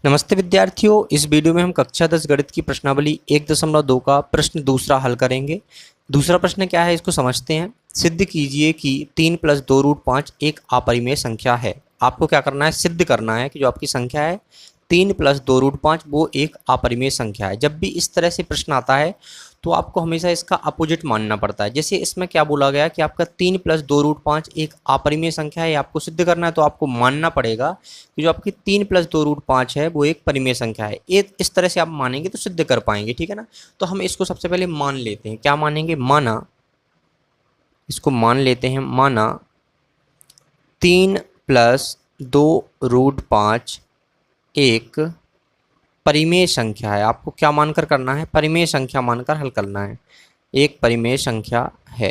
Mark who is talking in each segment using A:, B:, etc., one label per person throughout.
A: नमस्ते विद्यार्थियों, इस वीडियो में हम कक्षा 10 गणित की प्रश्नावली 1.2 का प्रश्न दूसरा हल करेंगे। दूसरा प्रश्न क्या है इसको समझते हैं। सिद्ध कीजिए कि 3 + 2√5 एक अपरिमेय संख्या है। आपको क्या करना है, सिद्ध करना है कि जो आपकी संख्या है 3 + 2√5 वो एक अपरिमेय संख्या है। जब भी इस तरह से प्रश्न आता है तो आपको हमेशा इसका अपोजिट मानना पड़ता है। जैसे इसमें क्या बोला गया कि आपका 3 + 2√5 एक अपरिमेय संख्या है, आपको सिद्ध करना है तो आपको मानना पड़ेगा कि जो आपकी 3 + 2√5 है वो एक परिमेय संख्या है। ये इस तरह से आप मानेंगे तो सिद्ध कर पाएंगे, ठीक है ना। तो हम इसको सबसे पहले मान लेते हैं। क्या मानेंगे, माना, इसको मान लेते हैं, माना 3 + 2√5 एक परिमेय संख्या है। आपको क्या मानकर करना है, परिमेय संख्या मानकर हल करना है। एक परिमेय संख्या है।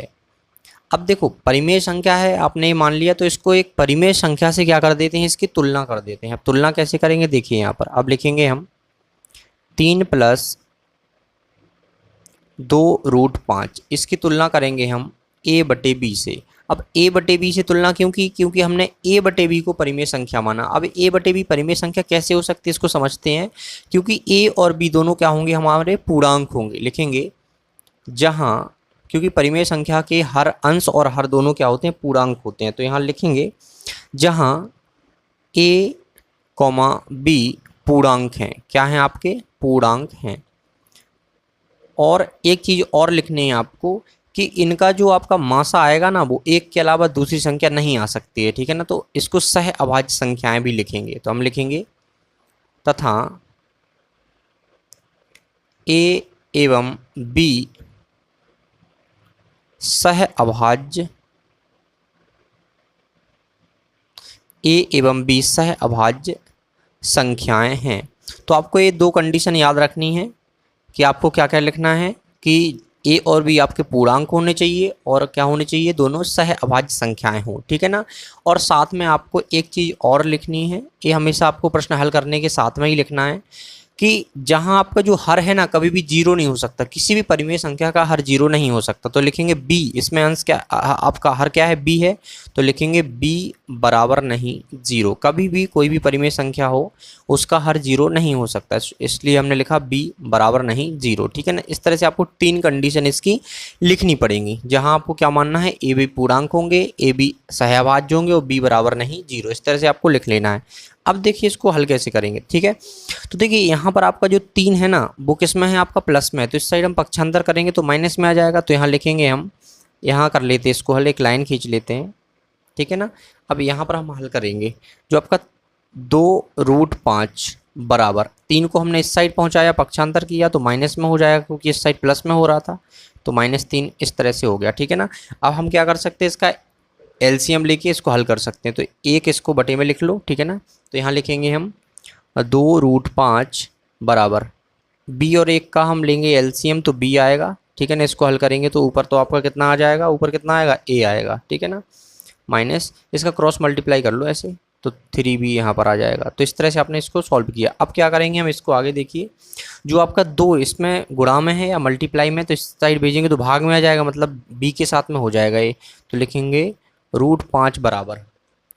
A: अब देखो परिमेय संख्या है, आपने ये मान लिया तो इसको एक परिमेय संख्या से क्या कर देते हैं, इसकी तुलना कर देते हैं। अब तुलना कैसे करेंगे देखिए यहाँ पर। अब लिखेंगे हम 3 + 2√5, इसकी तुलना करेंगे हम a/b से। अब a/b से तुलना क्यों की, क्योंकि हमने a/b को परिमेय संख्या माना। अब a/b परिमेय संख्या कैसे हो सकती है इसको समझते हैं। क्योंकि a और b दोनों क्या होंगे, हमारे पूर्णांक होंगे। लिखेंगे जहाँ, क्योंकि परिमेय संख्या के हर अंश और हर दोनों क्या होते हैं, पूर्णांक होते हैं। तो यहाँ लिखेंगे जहाँ a, b पूर्णांक हैं। क्या हैं आपके, पूर्णांक हैं। और एक चीज़ और लिखनी है आपको कि इनका जो आपका मासा आएगा ना वो एक के अलावा दूसरी संख्या नहीं आ सकती है, ठीक है ना। तो इसको सह अभाज्य संख्याएं भी लिखेंगे। तो हम लिखेंगे तथा a एवं b सह अभाज्य, a एवं b सह अभाज्य संख्याएं हैं। तो आपको ये दो कंडीशन याद रखनी है कि आपको क्या क्या लिखना है कि a और b आपके पूर्णांक होने चाहिए और क्या होने चाहिए, दोनों सह अभाज्य संख्याएं हों, ठीक है ना। और साथ में आपको एक चीज़ और लिखनी है, ये हमेशा आपको प्रश्न हल करने के साथ में ही लिखना है कि जहां आपका जो हर है ना कभी भी जीरो नहीं हो सकता। किसी भी परिमेय संख्या का हर जीरो नहीं हो सकता। तो लिखेंगे b, इसमें अंश क्या, आपका हर क्या है, b है। तो लिखेंगे b बराबर नहीं जीरो। कभी भी कोई भी परिमेय संख्या हो उसका हर जीरो नहीं हो सकता, इसलिए हमने लिखा b बराबर नहीं जीरो, ठीक है ना। इस तरह से आपको तीन कंडीशन इसकी लिखनी पड़ेंगी, जहां आपको क्या मानना है, a b पूर्णांक होंगे, a b सहअभाज्य होंगे और b बराबर नहीं जीरो। इस तरह से आपको लिख लेना है। अब देखिए इसको हल कैसे करेंगे, ठीक है। तो देखिए यहाँ पर आपका जो 3 है ना वो किस में है, आपका प्लस में है। तो इस साइड हम पक्षांतर करेंगे तो माइनस में आ जाएगा। तो यहाँ लिखेंगे हम, यहाँ कर लेते हैं इसको हल, एक लाइन खींच लेते हैं, ठीक है ना। अब यहाँ पर हम हल करेंगे जो आपका 2√5 बराबर 3 को हमने इस साइड पहुँचाया, पक्षांतर किया तो माइनस में हो जाएगा क्योंकि इस साइड प्लस में हो रहा था। तो -3 इस तरह से हो गया, ठीक है ना। अब हम क्या कर सकते हैं, इसका एलसीएम लेके इसको हल कर सकते हैं। तो एक इसको बटे में लिख लो, ठीक है ना। तो यहाँ लिखेंगे हम 2√5 बराबर b और 1 का हम लेंगे एलसीएम तो b आएगा, ठीक है ना। इसको हल करेंगे तो ऊपर तो आपका कितना आ जाएगा, ऊपर कितना आएगा, a आएगा, ठीक है ना। माइनस इसका क्रॉस मल्टीप्लाई कर लो ऐसे तो 3b यहाँ पर आ जाएगा। तो इस तरह से आपने इसको सॉल्व किया। अब क्या करेंगे हम, इसको आगे देखिए, जो आपका 2 इसमें गुणा में है या मल्टीप्लाई में, तो इस साइड भेजेंगे तो भाग में आ जाएगा, मतलब b के साथ में हो जाएगा ये। तो लिखेंगे √5 बराबर,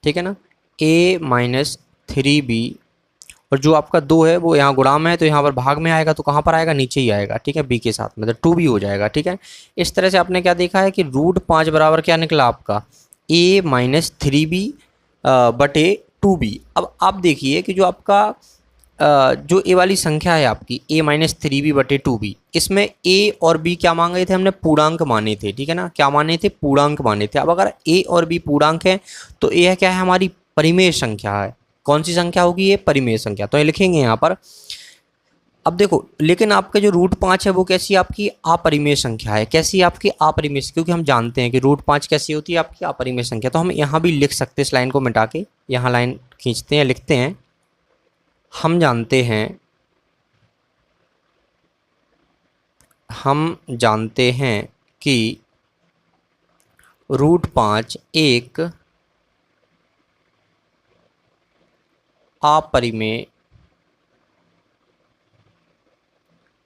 A: ठीक है ना, a - 3b, और जो आपका 2 है वो यहाँ गुणा में है तो यहाँ पर भाग में आएगा, तो कहाँ पर आएगा, नीचे ही आएगा, ठीक है, b के साथ में, तो 2b हो जाएगा, ठीक है। इस तरह से आपने क्या देखा है कि √5 बराबर क्या निकला आपका, a - 3b बटे 2b। अब आप देखिए कि जो आपका जो a वाली संख्या है आपकी a - 3b बटे 2b, इसमें a और b क्या मांगे थे हमने, पूर्णांक माने थे, ठीक है ना। क्या माने थे, पूर्णांक माने थे। अब अगर a और b पूर्णांक है तो a है क्या है, हमारी परिमेय संख्या है। कौन सी संख्या होगी, ये परिमेय संख्या। तो ये लिखेंगे यहाँ पर। अब देखो लेकिन आपका जो √5 है वो कैसी आपकी अपरिमेय संख्या है। कैसी आपकी अपरिमेय, क्योंकि हम जानते हैं कि √5 कैसी होती है आपकी अपरिमेय संख्या। तो हम यहाँ भी लिख सकते हैं, इस लाइन को मिटा के यहाँ लाइन खींचते हैं, लिखते हैं, हम जानते हैं कि √5 एक अपरिमेय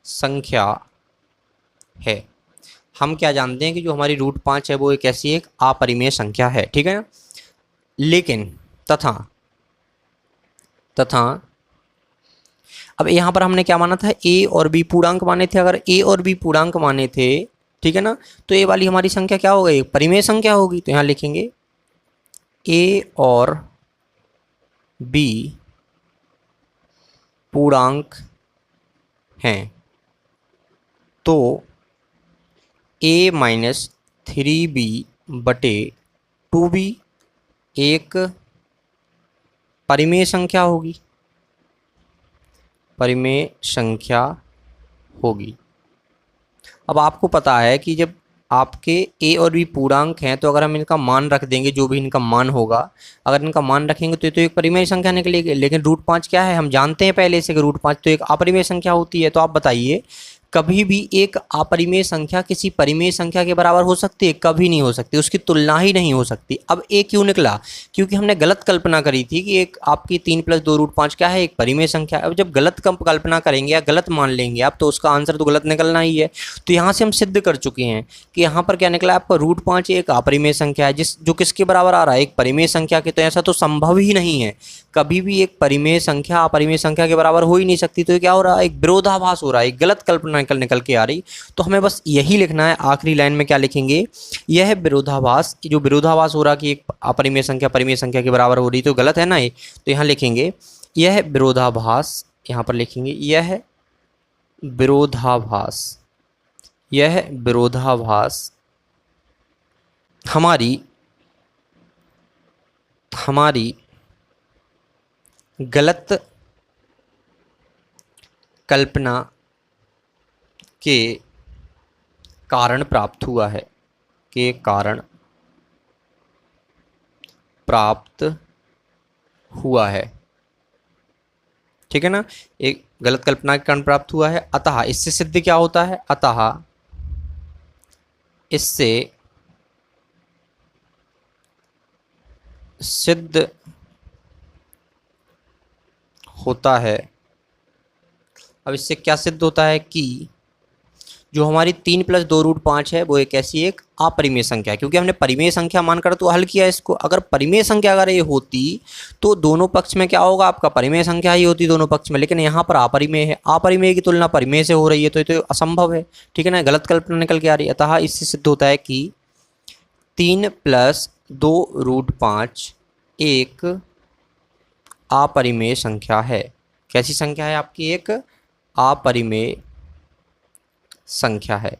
A: संख्या है। हम क्या जानते हैं कि जो हमारी √5 है वो एक ऐसी एक अपरिमेय संख्या है, ठीक है ना। लेकिन तथा अब यहाँ पर हमने क्या माना था, ए और बी पूर्णांक माने थे। अगर ए और बी पूर्णांक माने थे, ठीक है ना, तो ये वाली हमारी संख्या क्या हो गई, परिमेय संख्या होगी। तो यहाँ लिखेंगे ए और बी पूर्णांक हैं, तो a माइनस 3b बटे 2b एक परिमेय संख्या होगी, परिमेय संख्या होगी। अब आपको पता है कि जब आपके a और b पूर्णांक हैं, तो अगर हम इनका मान रख देंगे, जो भी इनका मान होगा, अगर इनका मान रखेंगे तो ये तो एक परिमेय संख्या निकलेगी। लेकिन √5 क्या है, हम जानते हैं पहले से कि √5 तो एक अपरिमेय संख्या होती है। तो आप बताइए, कभी भी एक अपरिमेय संख्या किसी परिमेय संख्या के बराबर हो सकती है? कभी नहीं हो सकती, उसकी तुलना ही नहीं हो सकती। अब ए क्यों निकला, क्योंकि हमने गलत कल्पना करी थी कि एक आपकी 3 + 2√5 क्या है, एक परिमेय संख्या। अब जब गलत कल्पना करेंगे या गलत मान लेंगे आप, तो उसका आंसर तो गलत निकलना ही है। तो यहाँ से हम सिद्ध कर चुके हैं कि यहाँ पर क्या निकला, आपका √5 एक अपरिमेय संख्या है, जो किसके बराबर आ रहा है, एक परिमेय संख्या के। तो ऐसा तो संभव ही नहीं है, कभी भी एक परिमेय संख्या अपरिमेय संख्या के बराबर हो ही नहीं सकती। तो ये क्या हो रहा है, एक विरोधाभास हो रहा है, एक गलत कल्पना निकल के आ रही। तो हमें बस यही लिखना है, आखिरी लाइन में क्या लिखेंगे, यह विरोधाभास, जो विरोधाभास हो रहा कि एक अपरिमेय संख्या परिमेय संख्या के बराबर हो रही, तो गलत है ना ये। तो यहाँ लिखेंगे यह विरोधाभास, यहाँ पर लिखेंगे यह विरोधाभास, यह विरोधाभास हमारी गलत कल्पना के कारण प्राप्त हुआ है, के कारण प्राप्त हुआ है, ठीक है ना, एक गलत कल्पना के कारण प्राप्त हुआ है। अतः इससे सिद्ध क्या होता है, अतः इससे सिद्ध होता है, अब इससे क्या सिद्ध होता है कि जो हमारी 3 + 2√5 है, वो एक ऐसी एक अपरिमेय संख्या है। क्योंकि हमने परिमेय संख्या मानकर तो हल किया इसको। अगर परिमेय संख्या अगर ये होती तो दोनों पक्ष में क्या होगा, आपका परिमेय संख्या ही होती दोनों पक्ष में। लेकिन यहाँ पर अपरिमेय है, अपरिमेय की तुलना परिमेय से हो रही है, तो ये तो असंभव है, ठीक है ना, गलत कल्पना निकल के आ रही है। अतः इससे सिद्ध होता है कि 3 + 2√5 एक अपरिमेय संख्या है। कैसी संख्या है आपकी, एक अपरिमेय संख्या है।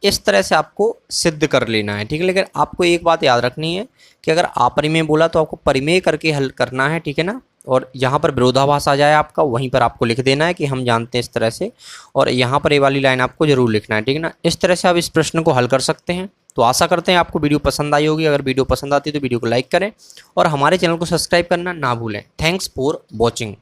A: इस तरह से आपको सिद्ध कर लेना है, ठीक है। लेकिन आपको एक बात याद रखनी है कि अगर अपरिमेय बोला तो आपको परिमेय करके हल करना है, ठीक है ना। और यहाँ पर विरोधाभास आ जाए आपका, वहीं पर आपको लिख देना है कि हम जानते हैं इस तरह से, और यहाँ पर ये वाली लाइन आपको जरूर लिखना है, ठीक है ना। इस तरह से आप इस प्रश्न को हल कर सकते हैं। तो आशा करते हैं आपको वीडियो पसंद आई होगी। अगर वीडियो पसंद आती है तो वीडियो को लाइक करें और हमारे चैनल को सब्सक्राइब करना ना भूलें। Thanks for watching.